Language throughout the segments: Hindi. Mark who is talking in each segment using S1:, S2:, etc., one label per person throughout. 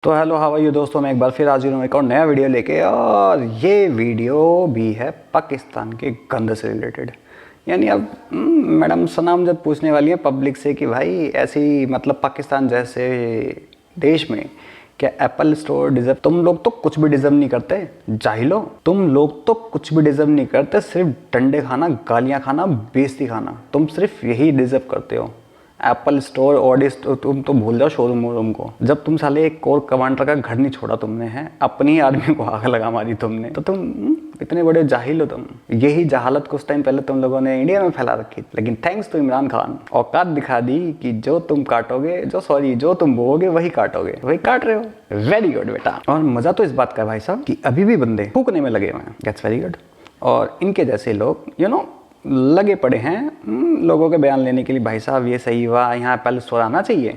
S1: तो हेलो हाउ आर यू दोस्तों, मैं एक बार फिर हाजिर हूँ एक और नया वीडियो लेके। और ये वीडियो भी है पाकिस्तान के गंद से रिलेटेड। यानी अब मैडम सनाम जब पूछने वाली है पब्लिक से कि भाई ऐसी मतलब पाकिस्तान जैसे देश में क्या एप्पल स्टोर डिजर्व? तुम लोग तो कुछ भी डिजर्व नहीं करते जाहिलो, तुम लोग तो कुछ भी डिजर्व नहीं करते। सिर्फ डंडे खाना, गालियाँ खाना, बेइज्जती खाना, तुम सिर्फ यही डिजर्व करते हो। एप्पल स्टोर, ऑडी स्टोर, तुम तो भूल जाओ शोरूम वोरूम को। जब तुम साले एक कोर कमांडर का घर नहीं छोड़ा तुमने, है अपनी आर्मी को आग लगा मारी तुमने, तो तुम इतने बड़े जाहिल हो तुम। यही जहालत कुछ टाइम पहले तुम लोगों ने इंडिया में फैला रखी थी, लेकिन थैंक्स टू इमरान खान औकात दिखा दी कि जो तुम काटोगे, जो तुम बोओगे वही काटोगे, वही काट रहे हो। वेरी गुड बेटा। और मजा तो इस बात का है भाई साहब कि अभी भी बंदे फूकने में लगे हुए हैं। That's very good. और इनके जैसे लोग लगे पड़े हैं लोगों के बयान लेने के लिए, भाई साहब ये सही हुआ, यहाँ एप्पल स्टोर आना चाहिए।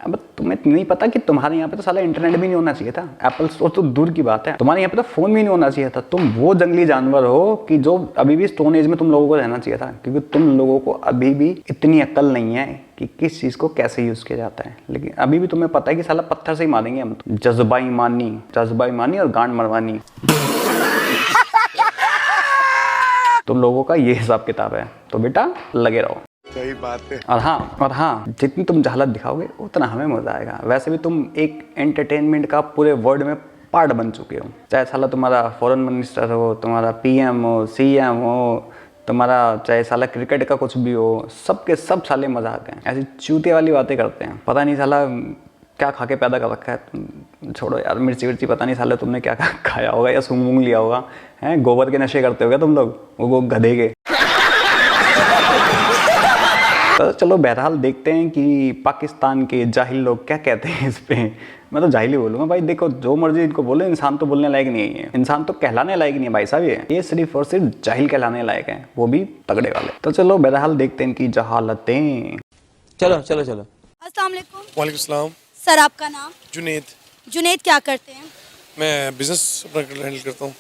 S1: अब तुम्हें नहीं पता कि तुम्हारे यहाँ पे तो साला इंटरनेट भी नहीं होना चाहिए था। एप्पल स्टोर तो दूर की बात है, तुम्हारे यहाँ पे तो फ़ोन भी नहीं होना चाहिए था। तुम वो जंगली जानवर हो कि जो अभी भी स्टोन एज में तुम लोगों को रहना चाहिए था, क्योंकि तुम लोगों को अभी भी इतनी अक्ल नहीं है कि किस चीज़ को कैसे यूज़ किया जाता है। लेकिन अभी भी तुम्हें पता है कि साला पत्थर से ही मारेंगे हम। जज्बा ईमानी और गांड मरवानी, तुम लोगों का ये हिसाब किताब है। तो बेटा लगे रहो।
S2: सही बात है।
S1: और हाँ जितनी तुम जहालत दिखाओगे उतना हमें मजा आएगा। वैसे भी तुम एक एंटरटेनमेंट का पूरे वर्ल्ड में पार्ट बन चुके हो। चाहे साला तुम्हारा फॉरेन मिनिस्टर हो, तुम्हारा पीएम हो, सीएम हो, तुम्हारा चाहे साला क्रिकेट का कुछ भी हो, सबके सब साले मजाक हैं। ऐसी चूतिया वाली बातें करते हैं। पता नहीं साला क्या खा के पैदा कर रखा है। छोड़ो यार, मिर्ची विर्ची पता नहीं साले तुमने क्या खाया होगा या सूंघ वूंघ लिया होगा। हैं गोबर के नशे करते होगे तुम लोग, वो गधे के। तो चलो बहरहाल देखते हैं कि पाकिस्तान के जाहिल लोग क्या कहते हैं इस पे। मैं तो जाहिल ही बोलूँगा भाई। देखो जो मर्जी इनको बोले, इंसान तो बोलने लायक नहीं है, इंसान तो कहलाने लायक नहीं है भाई साहब। ये सिर्फ और सिर्फ जाहिल कहलाने लायक है, वो भी तगड़े वाले। तो चलो बहरहाल देखते हैं इनकी जहालतें।
S3: चलो
S4: अस्सलाम वालेकुम।
S2: वालेकुम सलाम।
S4: सर आपका नाम?
S2: जुनेद
S4: क्या करते हैं?
S2: मैं बिजनेस अपना हैंडल करता हूँ।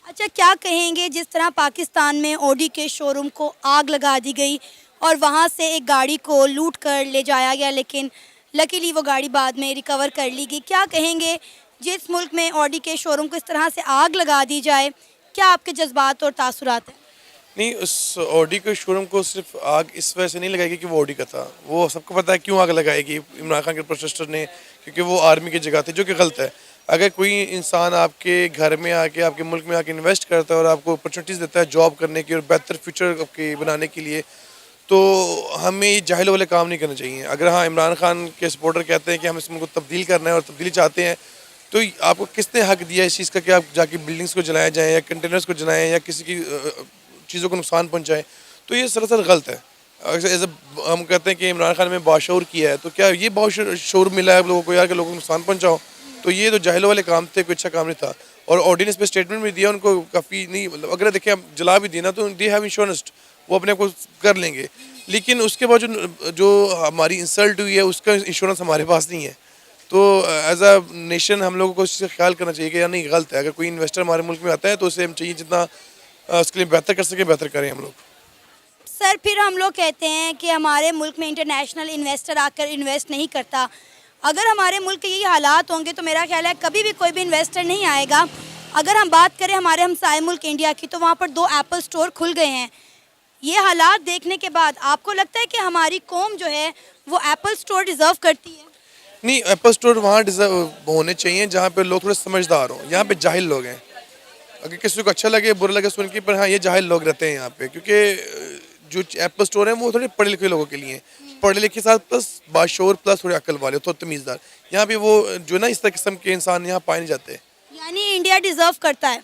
S4: अच्छा, क्या कहेंगे जिस तरह पाकिस्तान में ऑडी के शोरूम को आग लगा दी गई और वहाँ से एक गाड़ी को लूट कर ले जाया गया, लेकिन लकीली वो गाड़ी बाद में रिकवर कर ली गई। क्या कहेंगे जिस मुल्क में ऑडी के शोरूम को इस तरह से आग लगा दी जाए, क्या आपके जज्बात और तासुरात हैं?
S2: नहीं, उस ऑडी के शोरूम को सिर्फ आग इस वजह से नहीं लगाएगी कि वो ऑडी का था। वो सबको पता है क्यों आग लगाएगी इमरान खान के प्रोटेस्टर ने, क्योंकि वो आर्मी की जगह थे, जो कि गलत है। अगर कोई इंसान आपके घर में आके, आपके मुल्क में आके इन्वेस्ट करता है और आपको अपॉर्चुनिटीज़ देता है जॉब करने की और बेहतर फ्यूचर आपके बनाने के लिए, तो हमें ये जाहिल वाले काम नहीं करने चाहिए। अगर हाँ इमरान खान के सपोर्टर कहते हैं कि हम इस मुल्क को तब्दील करना है और तब्दीली चाहते हैं, तो आपको किसने हक दिया इस चीज़ का कि आप जाके बिल्डिंग्स को जलाया जाए या कंटेनर्स को जलाएं या किसी की चीज़ों को नुकसान पहुँचाएं? तो ये सरासर गलत है। एज हम कहते हैं कि इमरान खान में बाशऊर किया है, तो क्या ये बाशऊर मिला है लोगों को यार कि लोगों को नुकसान पहुँचाओ? तो ये तो जाहिलों वाले काम थे, कोई अच्छा काम नहीं था। और ऑर्डिनेंस पे स्टेटमेंट भी दिया उनको, काफ़ी नहीं मतलब अगर देखें आप जला भी देना तो दे हैव इंश्योरेंस, वो अपने को कर लेंगे। लेकिन उसके बाद जो हमारी इंसल्ट हुई है उसका इंश्योरेंस हमारे पास नहीं है। तो एज अ नेशन हम लोगों को इससे ख्याल करना चाहिए कि यार नहीं, गलत है। अगर कोई इन्वेस्टर हमारे मुल्क में आता है तो उसे हम चाहिए जितना उसके लिए बेहतर कर सके बेहतर करें हम लोग।
S4: सर फिर हम लोग कहते हैं कि हमारे मुल्क में इंटरनेशनल इन्वेस्टर आकर इन्वेस्ट नहीं करता। अगर हमारे मुल्क के यही हालात होंगे तो मेरा ख्याल है कभी भी कोई भी इन्वेस्टर नहीं आएगा। अगर हम बात करें हमारे हमसाए मुल्क इंडिया की, तो वहाँ पर 2 एप्पल स्टोर खुल गए हैं। ये हालात देखने के बाद आपको लगता है कि हमारी कौम जो है वो एप्पल स्टोर डिज़र्व करती है?
S2: नहीं, एप्पल स्टोर वहाँ डिज़र्व होने चाहिए जहाँ पे लोग थोड़े समझदार हों। यहाँ पे जाहिल लोग हैं। अगर किसी को अच्छा लगे बुरा लगे सुन के, पर हाँ ये जाहिल लोग रहते हैं यहाँ पे, क्योंकि जो एप्पल स्टोर है वो थोड़े पढ़े लिखे लोगों के लिए, पढ़े लिखे साथ प्लस बाशऊर प्लस थोड़े अक्ल वाले, थोड़े तमीज़दार। यहाँ पे वो जो ना इस तरह किस्म के इंसान यहाँ पाए नहीं जाते।
S4: यानी इंडिया डिज़र्व करता है?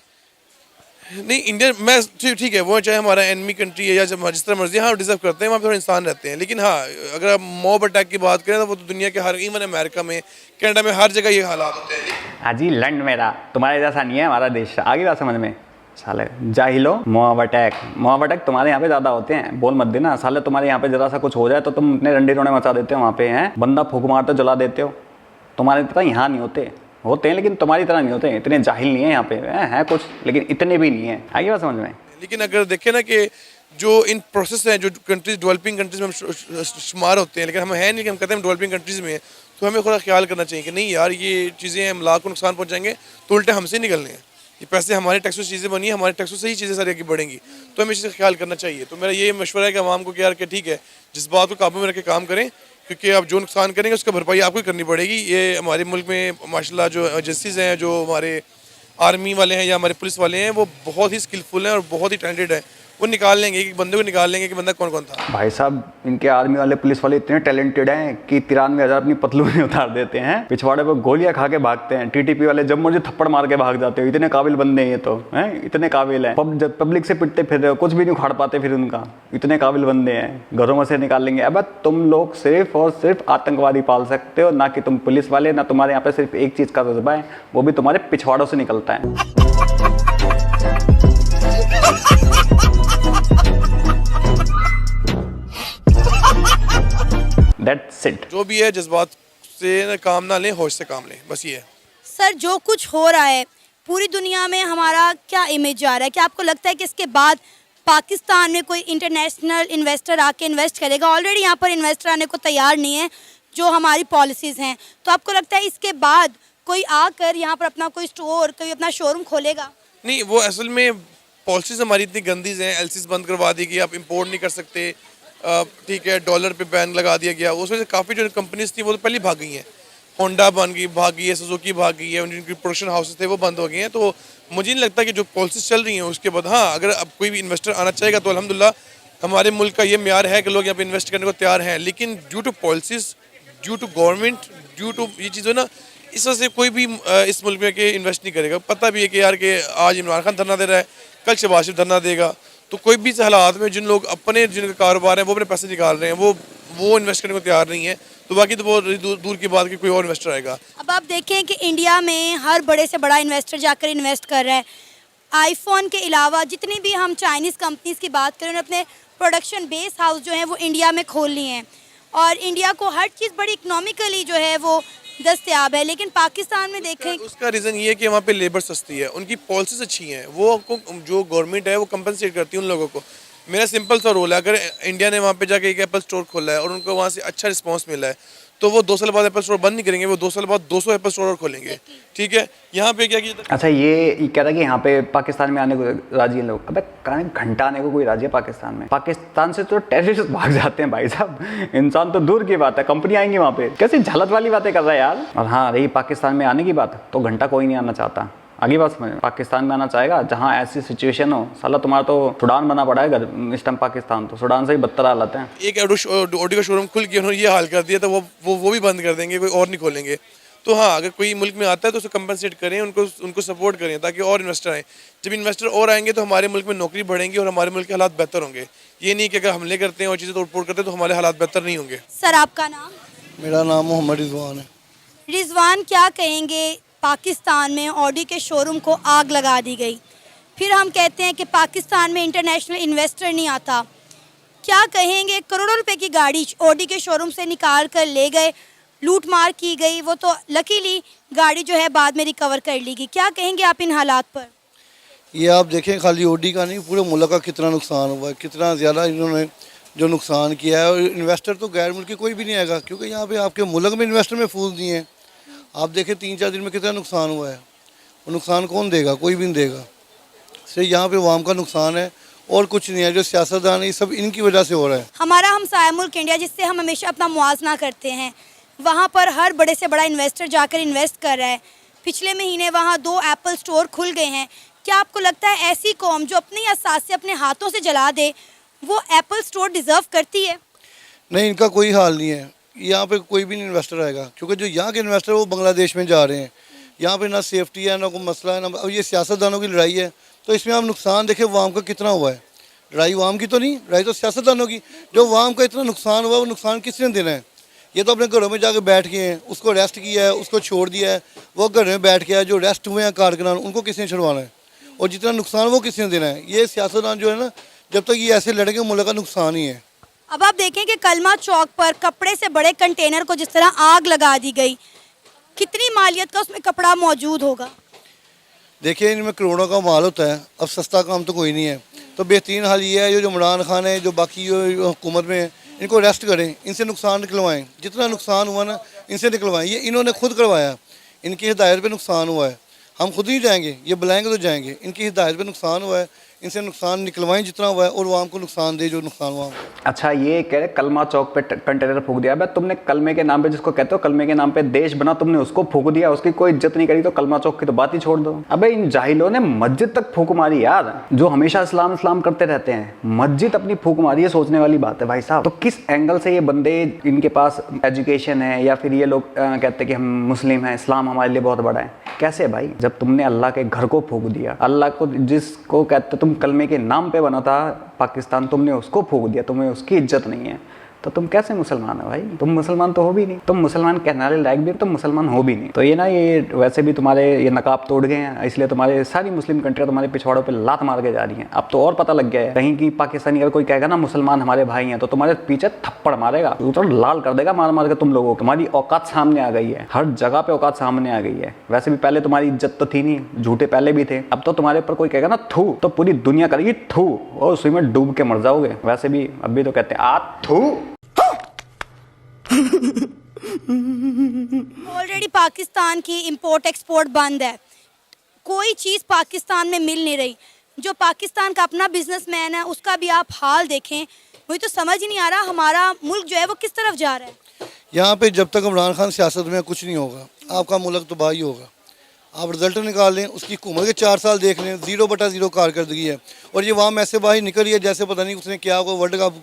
S2: नहीं, इंडिया मैं ठीक है, वो चाहे हमारा एनिमी कंट्री है या जिस तरह मर्जी, हाँ डिजर्व करते हैं, वहाँ पे थोड़े इंसान रहते हैं। लेकिन हाँ अगर आप मॉब अटैक की बात करें तो वो तो दुनिया के हर, इवन अमेरिका में, कनाडा में, हर जगह ये हालात होते हैं।
S1: हाजी लंड मेरा, तुम्हारे जैसा नहीं है हमारा देश। आगे बात समझ में साले जाहिलो। मॉब अटैक तुम्हारे यहाँ पे ज़्यादा होते हैं, बोल मत देना साले। तुम्हारे यहाँ पे जरा सा कुछ हो जाए तो तुम इतने रंडे रोने मचा देते हो वहाँ पे, हैं बंदा फूक मारते जला देते हो। तुम्हारे तरह यहाँ नहीं होते हैं, लेकिन तुम्हारी तरह नहीं होते। इतने जाहिल नहीं है यहाँ पे, हैं कुछ, लेकिन इतने भी नहीं है। आगे बात समझ में।
S2: लेकिन अगर देखें ना कि जो इन प्रोसेस हैं, जो कंट्रीज डेवलपिंग कंट्रीज में हम शुमार होते हैं, लेकिन हम हैं नहीं कि हम कहते हैं हम डेवलपिंग कंट्रीज में हैं, तो हमें थोड़ा ख्याल करना चाहिए कि नहीं यार ये चीज़ें अमलाक को नुकसान पहुँचाएंगे तो उल्टे हमसे निकलने हैं। ये पैसे हमारे टैक्सों से चीज़ें बनी है, हमारे टैक्सों से ही चीज़ें सारी आगे बढ़ेंगी, तो हमें इस चीज़ का ख्याल करना चाहिए। तो मेरा ये मशवरा है कि आवाम को कि यार कि ठीक है, जिस बात को काबू में रख के काम करें, क्योंकि आप जो नुकसान करेंगे उसका भरपाई आपको ही करनी पड़ेगी। ये हमारे मुल्क में माशाल्लाह जो एजेंसीज़ हैं, जो हमारे आर्मी वाले हैं या हमारे पुलिस वाले हैं, वो बहुत ही स्किलफुल हैं और बहुत ही टैलेंटेड हैं। वो निकाल लेंगे कि बंदे को निकाल लेंगे कि बंदा कौन कौन था।
S1: भाई साहब इनके आर्मी वाले पुलिस वाले इतने टैलेंटेड हैं कि 93,000 अपनी पतलूनें उतार देते हैं, पिछवाड़े पर गोलियां खा के भागते हैं। टीटीपी वाले जब मर्जी थप्पड़ मार के भाग जाते हो, इतने काबिल बंदे हैं ये तो, हैं इतने काबिल हैं। जब पब्लिक से पिटते फिर रहे हो, कुछ भी नहीं उखाड़ पाते फिर उनका, इतने काबिल बंदे हैं। घरों में से निकाल लेंगे। अब तुम लोग सिर्फ और सिर्फ आतंकवादी पाल सकते हो, ना कि तुम पुलिस वाले, ना तुम्हारे यहाँ पे सिर्फ एक चीज़ का जज्बा है, वो भी तुम्हारे पिछवाड़ों से निकलता है। That's it.
S2: जो भी है जज्बात से काम ना लें, होश से काम लें, बस ये है।
S4: सर जो कुछ हो रहा है पूरी दुनिया में, हमारा क्या इमेज जा रहा है? क्या आपको लगता है कि इसके बाद पाकिस्तान में कोई इंटरनेशनल इन्वेस्टर आके इन्वेस्ट करेगा? ऑलरेडी यहाँ पर इन्वेस्टर आने को तैयार नहीं है, जो हमारी पॉलिसीज़ हैं। तो आपको लगता है इसके बाद कोई आकर यहाँ पर अपना कोई स्टोर, कोई अपना शोरूम खोलेगा?
S2: नहीं, वो असल में पॉलिसीज़ हमारी इतनी गंदी हैं। एलसीज बंद करवा दी गई, आप इंपोर्ट नहीं कर सकते, ठीक है, डॉलर पे बैन लगा दिया गया। उस वजह से काफ़ी जो कंपनीज थी वो तो पहले भाग गई हैं। होंडा भाग गई है, सुजुकी भाग गई है, उनकी प्रोडक्शन हाउसेस थे वो बंद हो गए हैं। तो मुझे नहीं लगता कि जो पॉलिसीज चल रही हैं उसके बाद, हाँ, अगर अब कोई भी इन्वेस्टर आना चाहेगा तो अल्हम्दुलिल्लाह हमारे मुल्क का ये म्यार है कि लोग यहाँ पे इन्वेस्ट करने को तैयार हैं। लेकिन due to policies, due to government, due to ये चीज़ें ना, इस वजह से कोई भी इस मुल्क में के इन्वेस्ट नहीं करेगा। पता भी है कि यार कि आज इमरान खान धरना दे रहा है, कल शहबाज शरीफ धरना देगा। तो कोई भी इस हालात में जिन लोग अपने जिनका कारोबार है वो अपने पैसे निकाल रहे हैं, वो इन्वेस्ट करने को तैयार नहीं है, तो बाकी तो बहुत दूर की बात कि कोई और इन्वेस्टर आएगा।
S4: अब आप देखें कि इंडिया में हर बड़े से बड़ा इन्वेस्टर जाकर इन्वेस्ट कर रहा है। आईफोन के अलावा जितनी भी हम चाइनीज़ कंपनीज़ की बात करें, उन्होंने अपने प्रोडक्शन बेस हाउस जो है वो इंडिया में खोल लिए हैं, और इंडिया को हर चीज़ बड़ी इकनॉमिकली जो है वो दस्तयाब है। लेकिन पाकिस्तान में देखें,
S2: उसका रीज़न ये है कि वहाँ पे लेबर सस्ती है, उनकी पॉलिसीज अच्छी हैं, वो जो गवर्नमेंट है वो कंपनसेट करती है उन लोगों को। मेरा सिंपल सा रोल है, अगर इंडिया ने वहाँ पे जाके एक एप्पल स्टोर खोला है और उनको वहाँ से अच्छा रिस्पांस मिला है, तो वो 2 साल बाद एप्पल स्टोर बंद नहीं करेंगे, वो 2 साल बाद 200 एप्पल स्टोर और खोलेंगे। ठीक है, यहाँ पे क्या किया?
S1: अच्छा, ये कह रहा है कि यहाँ पे पाकिस्तान में आने को राजी हैं लोग। अबे कहाँ घंटा आने को कोई राजी है पाकिस्तान में? पाकिस्तान से तो टेररिस्ट भाग जाते हैं भाई साहब, इंसान तो दूर की बात है, कंपनी आएंगी वहाँ पे। कैसी झलत वाली बातें कर रहा है यार। और हाँ, रही पाकिस्तान में आने की बात, तो घंटा कोई नहीं आना चाहता। आगे बात समझ, पाकिस्तान में आना चाहेगा जहाँ ऐसी सिचुएशन हो। साला तुम्हारा तो सूडान बना पड़ा है इस टाइम पाकिस्तान, तो सूडान से ही बदतर हालत है।
S2: एक ऑडी का शोरूम खुल के उन्होंने ये हाल कर दिया, तो वो भी बंद कर देंगे, कोई और नहीं खोलेंगे। तो हाँ, अगर कोई मुल्क में आता है तो उसे कंपनसेट करें, उनको सपोर्ट करें ताकि और इन्वेस्टर आए। जब इन्वेस्टर और आएंगे तो हमारे मुल्क में नौकरी बढ़ेंगी और हमारे मुल्क के हालात बेहतर होंगे। ये नहीं कि अगर हमले करते हैं और चीज़ें तोड़-फोड़ करते हैं तो हमारे हालात बेहतर नहीं होंगे।
S4: सर आपका नाम?
S3: मेरा नाम मोहम्मद रिजवान है।
S4: रिजवान, क्या कहेंगे पाकिस्तान में ऑडी के शोरूम को आग लगा दी गई, फिर हम कहते हैं कि पाकिस्तान में इंटरनेशनल इन्वेस्टर नहीं आता, क्या कहेंगे? करोड़ों रुपए की गाड़ी ऑडी के शोरूम से निकाल कर ले गए, लूट मार की गई, वो तो लकीली गाड़ी जो है बाद में रिकवर कर ली गई। क्या कहेंगे आप इन हालात पर?
S3: ये आप देखें, खाली ओडी का नहीं, पूरे मुल्क का कितना नुकसान हुआ है, कितना ज़्यादा इन्होंने जो नुकसान किया है। और इन्वेस्टर तो गैर मुल्की कोई भी नहीं आएगा, क्योंकि यहाँ पे आपके मुल्क में इन्वेस्टर महफूज नहीं है। आप देखें 3-4 दिन में कितना नुकसान हुआ है, वो नुकसान कौन देगा? कोई भी नहीं देगा। सिर्फ यहाँ पे अवाम का नुकसान है और कुछ नहीं है। जो सियासतदान है ये सब इनकी वजह से हो रहा है।
S4: हमारा हमसाया मुल्क इंडिया, जिससे हम हमेशा अपना मुआवजा करते हैं, वहाँ पर हर बड़े से बड़ा इन्वेस्टर जाकर इन्वेस्ट कर रहा है। पिछले महीने वहाँ 2 एप्पल स्टोर खुल गए हैं। क्या आपको लगता है ऐसी कौम जो अपनी असासे अपने हाथों से जला दे, वो एप्पल स्टोर डिज़र्व करती है?
S3: नहीं, इनका कोई हाल नहीं है। यहाँ पे कोई भी नहीं इन्वेस्टर आएगा, क्योंकि जो यहाँ के इन्वेस्टर वो बांग्लादेश में जा रहे हैं। यहाँ पे ना सेफ्टी है, ना कोई मसला है, ना। अब ये सियासतदानों की लड़ाई है, तो इसमें आप नुकसान देखें वाम का कितना हुआ है। लड़ाई वाम की तो नहीं, लड़ाई तो सियासतदानों की। जो वाम का इतना नुकसान हुआ, वो नुकसान किसने देना है? ये तो अपने घरों में जाके बैठ गए हैं, उसको अरेस्ट किया है, उसको छोड़ दिया है, वो घर में बैठ गया है। जो अरेस्ट हुए हैं कारकुनान, उनको किसने छुड़वाना है? और जितना नुकसान वो किसने देना है? ये सियासतदान जो है ना, जब तक ये ऐसे लड़ेंगे मुल्क का नुकसान ही है।
S4: अब आप देखें कि कलमा चौक पर कपड़े से बड़े कंटेनर को जिस तरह आग लगा दी गई, कितनी मालियत का उसमें कपड़ा मौजूद होगा?
S3: देखिए, इनमें करोड़ों का माल होता है। अब सस्ता काम तो कोई नहीं है। तो बेहतरीन हाल ये है, जो इमरान खान है, जो बाकी जो हुकूमत में है, इनको अरेस्ट करें, इनसे नुकसान निकलवाएं, जितना नुकसान हुआ ना इनसे निकलवाएं। ये इन्होंने खुद करवाया, इनकी हिदायत पे नुकसान हुआ है, हम खुद नहीं जाएंगे, ये बुलाएंगे तो जाएंगे। इनकी हिदायत पे नुकसान हुआ है, इनसे नुकसान निकलवाएं जितना हुआ है और वो हमको नुकसान दे जो नुकसान हुआ।
S1: अच्छा, ये कह रहे कलमा चौक पे कंटेनर फूक दिया। भाई तुमने कलमे के नाम पे, जिसको कहते हो कलमे के नाम पे देश बना, तुमने उसको फूक दिया, उसकी कोई इज्जत नहीं करी, तो कलमा चौक की तो बात ही छोड़ दो। अबे इन जाहिलों ने मस्जिद तक फूक मारी यार, जो हमेशा इस्लाम इस्लाम करते रहते हैं, मस्जिद अपनी फूक मारी है, सोचने वाली बात है भाई साहब। तो किस एंगल से ये बंदे, इनके पास एजुकेशन है या फिर ये लोग कहते हैं कि हम मुस्लिम हैं, इस्लाम हमारे लिए बहुत बड़ा है? कैसे भाई? जब तुमने अल्लाह के घर को फूक दिया, अल्लाह को जिसको कहते तुम कलमे के नाम पे बना था पाकिस्तान, तुमने उसको फूक दिया, तुम्हें उसकी इज्जत नहीं है, तो तुम कैसे मुसलमान हो भाई? तुम मुसलमान तो हो भी नहीं, तुम मुसलमान कहने वाले लायक भी, तुम मुसलमान हो भी नहीं। तो ये ना, ये वैसे भी तुम्हारे ये नकाब तोड़ गए हैं, इसलिए तुम्हारे सारी मुस्लिम कंट्रियाँ तुम्हारे पिछवाड़ों पे लात मार के जा रही हैं। अब तो और पता लग गया है, कहीं की पाकिस्तानी अगर कोई कहेगा ना मुसलमान हमारे भाई हैं, तो तुम्हारे पीछे थप्पड़ मारेगा, तो लाल कर देगा मार मार के तुम लोगों को। तुम्हारी औकात सामने आ गई है, हर जगह पे औकात सामने आ गई है। वैसे भी पहले तुम्हारी इज्जत तो थी नहीं, झूठे पहले भी थे, अब तो तुम्हारे ऊपर कोई कहेगा ना थू, तो पूरी दुनिया करेगी थू, और उसी में डूब के मर जाओगे। वैसे भी अब भी तो कहते हैं आ थू।
S4: ऑलरेडी पाकिस्तान की इंपोर्ट एक्सपोर्ट बंद है, कोई चीज़ पाकिस्तान में मिल नहीं रही। जो पाकिस्तान का अपना बिजनेसमैन है उसका भी आप हाल देखें, मुझे तो समझ ही नहीं आ रहा हमारा मुल्क जो है वो किस तरफ जा रहा है।
S3: यहाँ पे जब तक इमरान खान सियासत में कुछ नहीं होगा, आपका मुल्क तबाही होगा। आप रिजल्ट निकाल लें, उसकी हुकूमत के 4 साल देख लें, 0/0 कारकर्दगी है, और ये वहाँ मैसे बाहर निकल रही है जैसे पता नहीं उसने क्या होगा, वर्ल्ड कप।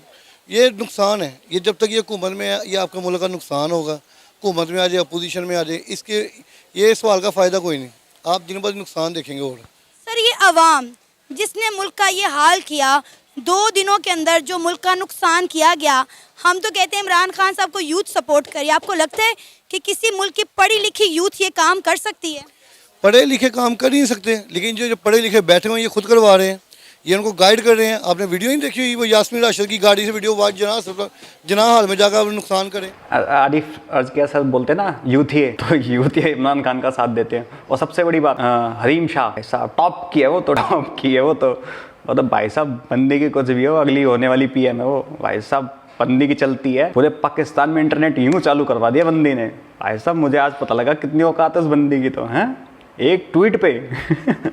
S3: ये नुकसान है, ये जब तक ये हुकूमत में है ये आपके मुल्क का नुकसान होगा। हुकूमत में आ जाए, अपोजिशन में आ जाए, इसके ये सवाल का फ़ायदा कोई नहीं, आप दिन ब दिन नुकसान देखेंगे। और
S4: सर ये अवाम जिसने मुल्क का ये हाल किया, 2 दिनों के अंदर जो मुल्क का नुकसान किया गया, हम तो कहते हैं इमरान खान साहब को यूथ सपोर्ट करिए। आपको लगता है कि किसी मुल्क की पढ़ी लिखी यूथ ये काम कर सकती है?
S3: पढ़े लिखे काम कर ही नहीं सकते, लेकिन जो पढ़े लिखे बैठे हुए हैं ये खुद करवा रहे हैं, ये उनको गाइड कर रहे हैं। आपने वीडियो नहीं देखी हुई, वो यास्मीन राशिद की गाड़ी से वीडियो जना हाल में जाकर नुकसान करें।
S1: आरिफ अर्ज किया सर, बोलते ना यूथ ही है, तो यूथ ही इमरान खान का साथ देते हैं। और सबसे बड़ी बात, हरीम शाह साहब टॉप की है, वो तो टॉप की है, वो तो भाई साहब बंदे की कुछ भी हो, अगली होने वाली पीएम है वो। भाई साहब बंदी की चलती है, पूरे पाकिस्तान में इंटरनेट यूं चालू करवा दिया बंदी ने। भाई साहब मुझे आज पता लगा कितनी औकात है उस बंदी की, तो हैं एक ट्वीट पे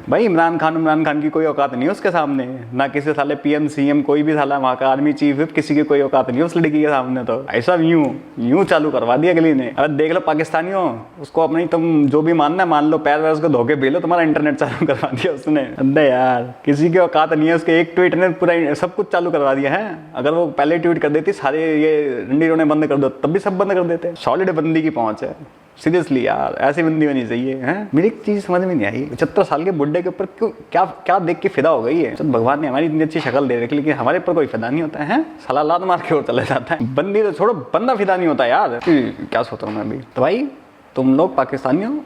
S1: भाई इमरान खान की कोई औकात नहीं है उसके सामने, ना किसी साले पीएम सीएम कोई भी साला वहाँ का आर्मी चीफ है, किसी की कोई औकात नहीं है उस लड़की के सामने। तो ऐसा यूं चालू करवा दिया अगली ने। अब देख लो पाकिस्तानियों, उसको अपनी तुम जो भी मानना मान लो, पैर वैर उसको धोके पी लो, तुम्हारा इंटरनेट चालू करवा दिया उसने। अरे यार किसी की औकात नहीं है उसके, एक ट्वीट ने पूरा सब कुछ चालू करवा दिया है। अगर वो पहले ट्वीट कर देती सारे ये रंडी रोने बंद कर दो, तब भी सब बंद कर देते। सॉलिड बंदी की पहुंच है, सीरियसली यार, ऐसी बंदी होनी चाहिए। हैं मेरी एक चीज़ समझ में नहीं आई, 75 साल के बुड्ढे के ऊपर क्यों क्या देख के फिदा हो गई है? तो भगवान ने हमारी इतनी अच्छी शक्ल दे रखी, लेकिन हमारे ऊपर कोई फिदा नहीं होता है। साला लात मार के और चला जाता है। बंदी तो छोड़ो, बंदा फिदा नहीं होता यार। क्या सोच रहा हूँ मैं अभी। तो भाई तुम लोग पाकिस्तानियों,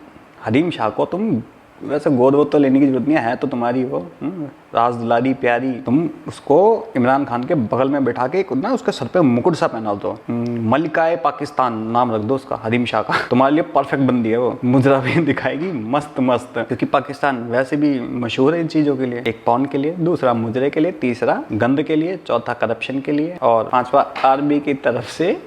S1: हरीम शाह को तुम वैसे गोद वोद तो लेने की जरूरत नहीं है, तो तुम्हारी वो राज दुलारी प्यारी, तुम उसको इमरान खान के बगल में बैठा के ना उसके सर पे मुकुट सा पहना दो, मलिकाए पाकिस्तान नाम रख दो उसका, हरीम शाह का। तुम्हारे लिए परफेक्ट बंदी है वो, मुजरा भी दिखाएगी मस्त मस्त, क्योंकि पाकिस्तान वैसे भी मशहूर है इन चीज़ों के लिए। एक पौन के लिए, दूसरा मुजरे के लिए, तीसरा गंद के लिए, चौथा करप्शन के लिए, और 5वां आर्मी की तरफ से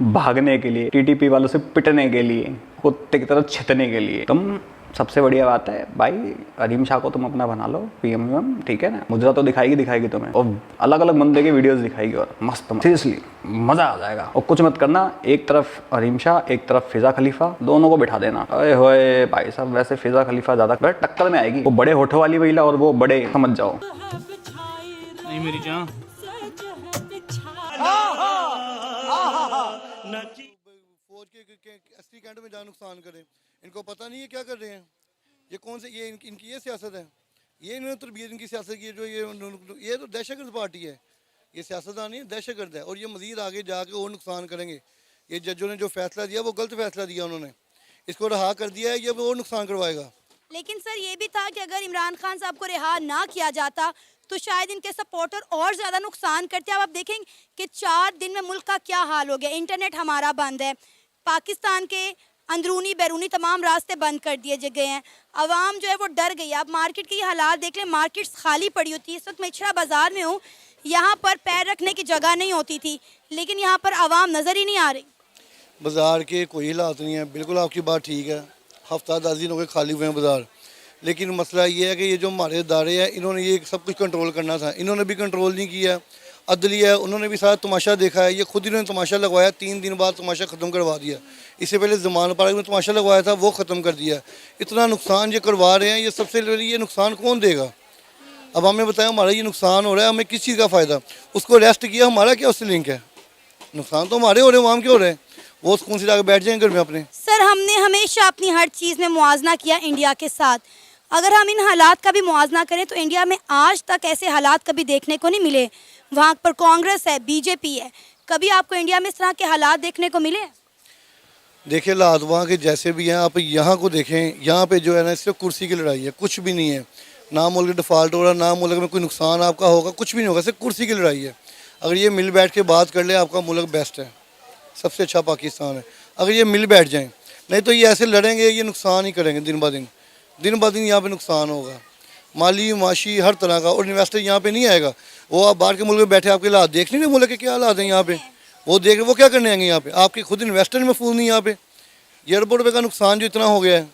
S1: भागने के लिए, टीटीपी वालों से पिटने के लिए, कुत्ते की तरह छितने के लिए। तुम सबसे बढ़िया बात है भाई, हरीम शाह को तुम अपना बना लो पीएम, ठीक है ना। मुजरा तो दिखाएगी तुम्हें, और अलग अलग बंदे के वीडियोस दिखाएगी, और मस्त सीरियसली मजा आ जाएगा। और कुछ मत करना, एक तरफ हरीम शाह एक तरफ फिजा खलीफा, दोनों को बिठा देना। अरे होए भाई साहब, वैसे फिजा खलीफा ज्यादा टक्कर में आएगी, वो बड़े होठों वाली महिला और वो बड़े, समझ जाओ।
S5: नहीं मेरी जान,
S3: फौज के असली कैंट में जान नुकसान करें, इनको पता नहीं है क्या कर रहे हैं। ये कौन से, ये इनकी ये सियासत है, ये इन्होंने तरबियत इनकी सियासत की, जो ये तो दहशतगर्द पार्टी है, ये सियासतदान नहीं है, दहशतगर्द है। और ये मज़ीद आगे जाके और नुकसान करेंगे। ये जजों ने जो फैसला दिया वो गलत फैसला दिया, उन्होंने इसको रहा कर दिया है, ये और नुकसान करवाएगा।
S4: लेकिन सर ये भी था कि अगर इमरान खान साहब को रिहा ना किया जाता तो शायद इनके सपोर्टर और ज़्यादा नुकसान करते। अब आप देखेंगे कि 4 दिन में मुल्क का क्या हाल हो गया। इंटरनेट हमारा बंद है, पाकिस्तान के अंदरूनी बैरूनी तमाम रास्ते बंद कर दिए गए हैं। आवाम जो है वो डर गई है। आप मार्केट के ये हालात देख लें, मार्केट्स खाली पड़ी होती है। इस वक्त मैं इछड़ा बाज़ार में हूँ, यहाँ पर पैर रखने की जगह नहीं होती थी, लेकिन यहाँ पर आवाम नज़र ही नहीं आ रही।
S3: बाज़ार के कोई हालात नहीं है, बिल्कुल आपकी बात ठीक है। हफ्ता 10 दिन हो गए खाली हुए हैं बाज़ार, लेकिन मसला ये है कि ये जो हमारे इदारे हैं इन्होंने ये सब कुछ कंट्रोल करना था, इन्होंने भी कंट्रोल नहीं किया। अदलिया है, उन्होंने भी सारा तमाशा देखा है, ये खुद इन्होंने तमाशा लगवाया, 3 दिन बाद तमाशा ख़त्म करवा दिया। इससे पहले ज़मान पार्क में तमाशा लगवाया था, वो ख़त्म कर दिया। इतना नुकसान ये करवा रहे हैं, ये सबसे पहले ये नुकसान कौन देगा? अब हमें बताया हमारा ये नुकसान हो रहा है, हमें किस चीज़ का फ़ायदा? उसको अरेस्ट किया, हमारा क्या उससे लिंक है? नुकसान तो हमारे हो रहे हैं, आवाम के हो रहे हैं। वो सुकून से जाकर बैठ जाएंगे घर में अपने।
S4: सर, हमने हमेशा अपनी हर चीज़ में मुआवजा किया इंडिया के साथ। अगर हम इन हालात का भी मुआवजा करें तो इंडिया में आज तक ऐसे हालात कभी देखने को नहीं मिले। वहाँ पर कांग्रेस है, बीजेपी है, कभी आपको इंडिया में इस तरह के हालात देखने को मिले?
S3: देखिए हालात वहाँ के जैसे भी हैं, आप यहाँ को देखें, यहाँ पे जो है ना सिर्फ कुर्सी की लड़ाई है, कुछ भी नहीं है। ना मुल्क डिफ़ॉल्ट हो रहा, ना मुल्क में कोई नुकसान आपका होगा, कुछ भी नहीं होगा, सिर्फ कुर्सी की लड़ाई है। अगर ये मिल बैठ के बात कर ले, आपका मुल्क बेस्ट है, सबसे अच्छा पाकिस्तान है। अगर ये मिल बैठ जाएँ, नहीं तो ये ऐसे लड़ेंगे, ये नुकसान ही करेंगे दिन ब दिन यहाँ पे नुकसान होगा, माली माशी हर तरह का। और इन्वेस्टर यहाँ पे नहीं आएगा। वो आप बाहर के मुल्क में बैठे, आपके हालात देख नहीं रहे मुल्क के क्या हालात हैं यहाँ पे, वो देख रहे, वो क्या करने आएंगे यहाँ पे? आपके खुद इन्वेस्टर महफूज नहीं यहाँ पे। एयरपोर्ट पे का नुकसान जो इतना हो गया है,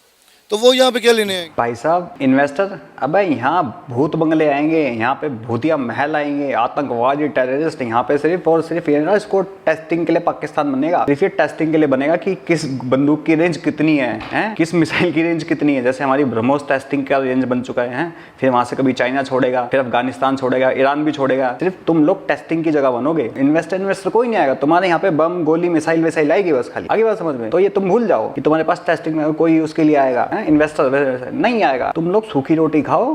S3: तो वो यहाँ पे क्या लेने आएंगे?
S1: भाई साहब इन्वेस्टर, अबे यहाँ भूत बंगले आएंगे, यहाँ पे भूतिया महल आएंगे, आतंकवादी टेररिस्ट यहाँ पे सिर्फ और सिर्फ ये ना, इसको टेस्टिंग के लिए पाकिस्तान बनेगा। सिर्फ ये टेस्टिंग के लिए बनेगा कि किस बंदूक की रेंज कितनी है, किस मिसाइल की रेंज कितनी है। जैसे हमारी ब्रह्मोस टेस्टिंग का रेंज बन चुका है, फिर वहाँ से कभी चाइना छोड़ेगा, फिर अफगानिस्तान छोड़ेगा, ईरान भी छोड़ेगा। सिर्फ तुम लोग टेस्टिंग की जगह बनोगे, इन्वेस्टर कोई नहीं आएगा तुम्हारे यहाँ पे। बम गोली मिसाइल वैसाइल आएगी बस, खाली आगे बात समझ में। तो ये तुम भूल जाओ कि तुम्हारे पास टेस्टिंग में कोई उसके लिए आएगा, इन्वेस्टर नहीं आएगा। तुम लोग सूखी रोटी खाओ,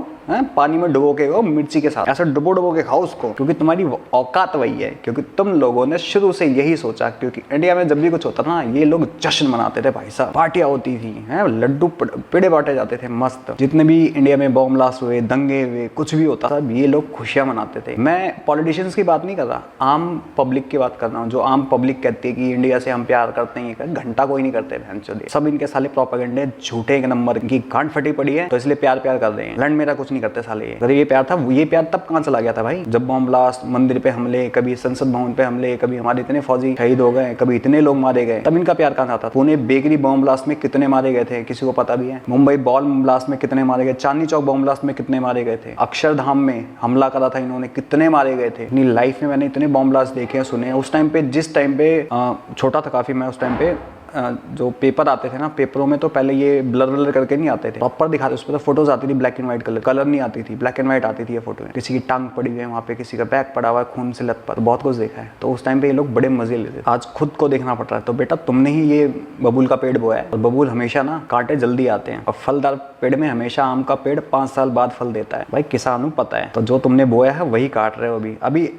S1: पानी में डुबो के खाओ, मिर्ची के साथ ऐसे डुबो के खाओ उसको, क्योंकि तुम्हारी औकात वही है। क्योंकि तुम लोगों ने शुरू से यही सोचा, क्योंकि इंडिया में जब भी कुछ होता ना, ये लोग जश्न मनाते थे भाई साहब, पार्टियां होती थी, लड्डू पेड़े बांटे जाते थे मस्त। जितने भी इंडिया में बॉम्ब ब्लास्ट हुए, दंगे हुए, कुछ भी होता था, ये लोग खुशियां मनाते थे। मैं पॉलिटिशियंस की बात नहीं कर रहा, आम पब्लिक की बात कर रहा हूँ। जो आम पब्लिक कहती है कि इंडिया से हम प्यार करते हैं, घंटा कोई नहीं करते भैंचोद। सब इनके साले प्रोपेगेंडे झूठे एक नंबर की, गांड फटी पड़ी है, तो इसलिए प्यार कर रहे हैं। लड़ मेरा कुछ नहीं करते साले। अगर ये प्यार था, ये प्यार तब कहां चला गया था भाई? जब बॉम्ब ब्लास्ट, मंदिर पे हमले, कभी संसद भवन पे हमले, कभी हमारे इतने फौजी शहीद हो गए, कभी इतने लोग मारे गए, तब इनका प्यार कहां था? पुणे बेकरी बॉम्ब ब्लास्ट में कितने मारे गए थे, किसी को पता भी है? मुंबई बॉम्ब ब्लास्ट में कितने मारे गए? चांदनी चौक बॉम्ब ब्लास्ट में कितने मारे गए थे? अक्षरधाम में हमला करा था इन्होंने, कितने मारे गए थे? अपनी लाइफ में मैंने इतने बॉम्ब ब्लास्ट देखे हैं, सुने। उस टाइम पे, जिस टाइम पे छोटा था काफी मैं, उस टाइम पे जो पेपर आते थे ना, पेपरों में तो पहले ये ब्लर करके नहीं आते थे, प्रॉपर दिखाते। उस पर तो फोटोज आती थी ब्लैक एंड व्हाइट, कलर नहीं आती थी, ब्लैक एंड व्हाइट आती थी ये फोटो में। किसी की टांग पड़ी हुई है वहाँ पे, किसी का बैग पड़ा हुआ है खून से लथपथ, तो बहुत कुछ देखा है। तो उस टाइम पे ये लोग बड़े मजे लेते थे। आज खुद को देखना पड़ रहा है। तो बेटा तुमने ही ये बबूल का पेड़ बोया है, और बबूल हमेशा ना कांटे जल्दी आते हैं, और फलदार पेड़ में हमेशा आम का पेड़ 5 साल बाद फल देता है भाई, किसानों को पता है। तो जो तुमने बोया है वही काट रहे हो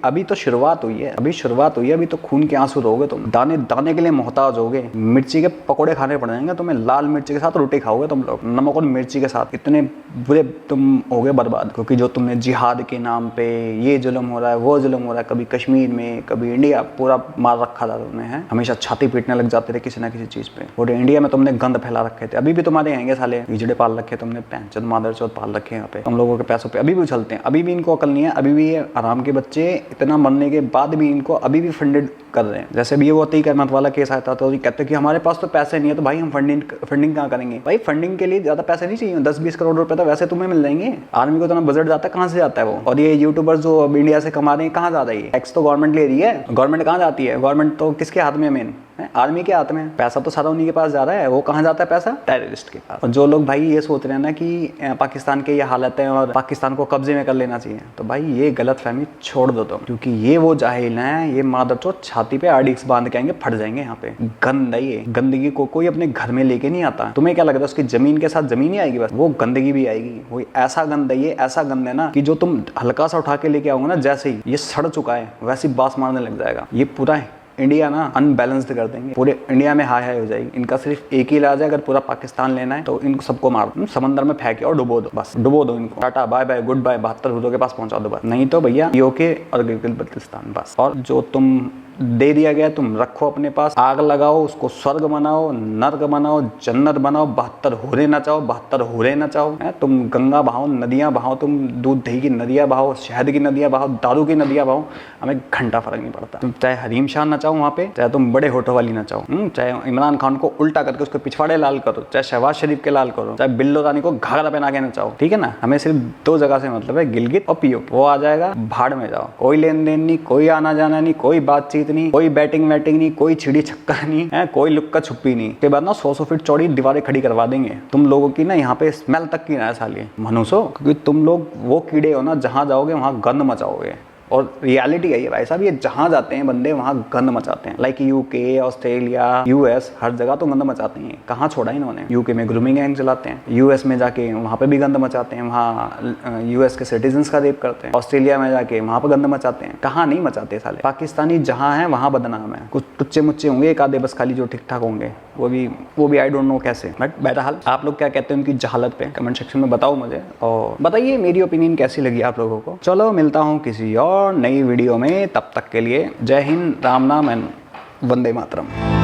S1: अभी तो शुरुआत हुई है, अभी तो खून के आंसू रोगे तुम, दाने दाने के लिए मोहताज होगे। मिर्ची के पकौड़े खाने पड़ जाएंगे तुम्हें, लाल मिर्ची के साथ रोटी खाओगे तुम लोग, नमक और मिर्ची के साथ। इतने बुरे तुम होगे बर्बाद, क्योंकि जो तुमने जिहाद के नाम पे ये जुल्म हो रहा है, वो जुल्म हो रहा है, कभी कश्मीर में, कभी इंडिया, पूरा मार रखा था तुमने, है हमेशा छाती पीटने लग जाते थे किसी ना किसी चीज पे। और इंडिया में तुमने गंद फैला रखे थे, अभी भी तुम्हारे आएंगे साले, हिजड़े पाल रखे तुमने, पैंचद मादरचोद पाल रखे यहाँ पे, तुम लोगों के पैसों पे अभी भी उछलते हैं। अभी भी इनको अकल नहीं है, अभी भी ये आराम के बच्चे इतना मरने के बाद भी इनको अभी भी फंडेड कर रहे हैं। जैसे भी वो अतीक अहमद वाला केस आया था, तो कहते कि हमारे पास तो पैसे नहीं है, तो भाई हम फंडिंग कहाँ करेंगे? भाई फंडिंग के लिए ज्यादा पैसे नहीं चाहिए, 10-20 करोड़ रुपए तो वैसे तुम्हें मिल जाएंगे। आर्मी को इतना बजट जाता है, कहाँ से जाता है वो? और ये यूट्यूबर्स जो अब इंडिया से कमा रहे हैं, कहाँ जाता है? टैक्स तो गवर्नमेंट ले रही है, गवर्नमेंट कहाँ जाती है? गवर्नमेंट तो किसके हाथ में है? मेन आर्मी के हाथ में। पैसा तो सारा उन्हीं के पास जा रहा है, वो कहाँ जाता है पैसा? टेररिस्ट के पास। और जो लोग भाई ये सोच रहे हैं ना कि पाकिस्तान के ये हालत है और पाकिस्तान को कब्जे में कर लेना चाहिए, तो भाई ये गलतफहमी छोड़ दो तुम, क्योंकि ये वो जाहिल हैं, ये मादरचोद छाती पे आरडीएक्स बांध के आएंगे, फट जाएंगे यहाँ पे। गंद है ये, गंदगी को कोई अपने घर में लेके नहीं आता। तुम्हें क्या लगता है उसकी जमीन के साथ जमीन ही आएगी बस? वो गंदगी भी आएगी। वो ऐसा गंद है, ये ऐसा गंद है ना कि जो तुम हल्का सा उठा के लेके आओगे ना, जैसे ही ये सड़ चुका है वैसे ही बास मारने लग जाएगा। ये पूरा इंडिया ना अनबैलेंस्ड कर देंगे, पूरे इंडिया में हाई हो जाएगी। इनका सिर्फ एक ही इलाज है, अगर पूरा पाकिस्तान लेना है तो इनको सबको मार दो, समंदर में फेंके और डुबो दो, बस डुबो दो इनको, tata bye bye good bye, 72 हुदों के पास पहुंचा दो बस। नहीं तो भैया यूके और गिलगित बल्तिस्तान बस। और जो तुम दे दिया गया, तुम रखो अपने पास, आग लगाओ, उसको स्वर्ग बनाओ, नर्क बनाओ, जन्नत बनाओ, 72 हूरें नचाओ, 72 हूरें नचाओ। तुम गंगा बहाओ, नदियाँ बहाओ, तुम दूध दही की नदियाँ बहाओ, शहद की नदियाँ बहाओ, दारू की नदियाँ बहाओ, हमें घंटा फर्क नहीं पड़ता। तुम चाहे हरीम शाह नचाओ वहाँ पे, चाहे तुम बड़े होठों वाली नचाओ, चाहे इमरान खान को उल्टा करके उसके पिछवाड़े लाल करो, चाहे शहबाज शरीफ के लाल करो, चाहे बिल्लो रानी को घाघरा पहना के नचाओ, ठीक है ना। हमें सिर्फ 2 जगह से मतलब है, गिलगित और पीओके। वो आ जाएगा, भाड़ में जाओ, कोई लेन देन नहीं, कोई आना जाना नहीं, कोई बातचीत नहीं, कोई बैटिंग वैटिंग नहीं, कोई छिड़ी छक्का नहीं है, कोई लुक्का छुप्पी नहीं। के बाद ना 100 फीट चौड़ी दीवारें खड़ी करवा देंगे। तुम लोगों की ना यहाँ पे स्मेल तक की ना साली मनुष्यों, क्योंकि तुम लोग वो कीड़े हो ना, जहाँ जाओगे वहाँ गंद मचाओगे। और रियलिटी है ये भाई साहब, ये जहाँ जाते हैं बंदे वहाँ गंद मचाते हैं। लाइक यूके, ऑस्ट्रेलिया, यूएस, हर जगह तो गंद मचाते हैं। कहाँ छोड़ा इन्होंने? यूके में ग्रूमिंग गैंग चलाते हैं, यूएस में जाके वहाँ पे भी गंद मचाते हैं, वहाँ यूएस के सिटीजन्स का रेप करते हैं, ऑस्ट्रेलिया में जाके वहाँ पे गंद मचाते हैं। कहाँ नहीं मचाते साले। पाकिस्तानी जहाँ है वहाँ बदनाम है। कुछ टुच्चे मुच्चे होंगे एक आधे बस खाली जो ठीक ठाक होंगे, वो भी आई डोंट नो कैसे। बट बहरहाल आप लोग क्या कहते हैं उनकी जहालत पे कमेंट सेक्शन में बताओ मुझे, और बताइए मेरी ओपिनियन कैसी लगी आप लोगों को। चलो मिलता हूँ किसी और नई वीडियो में, तब तक के लिए जय हिंद, राम नाम एंड वंदे मातरम।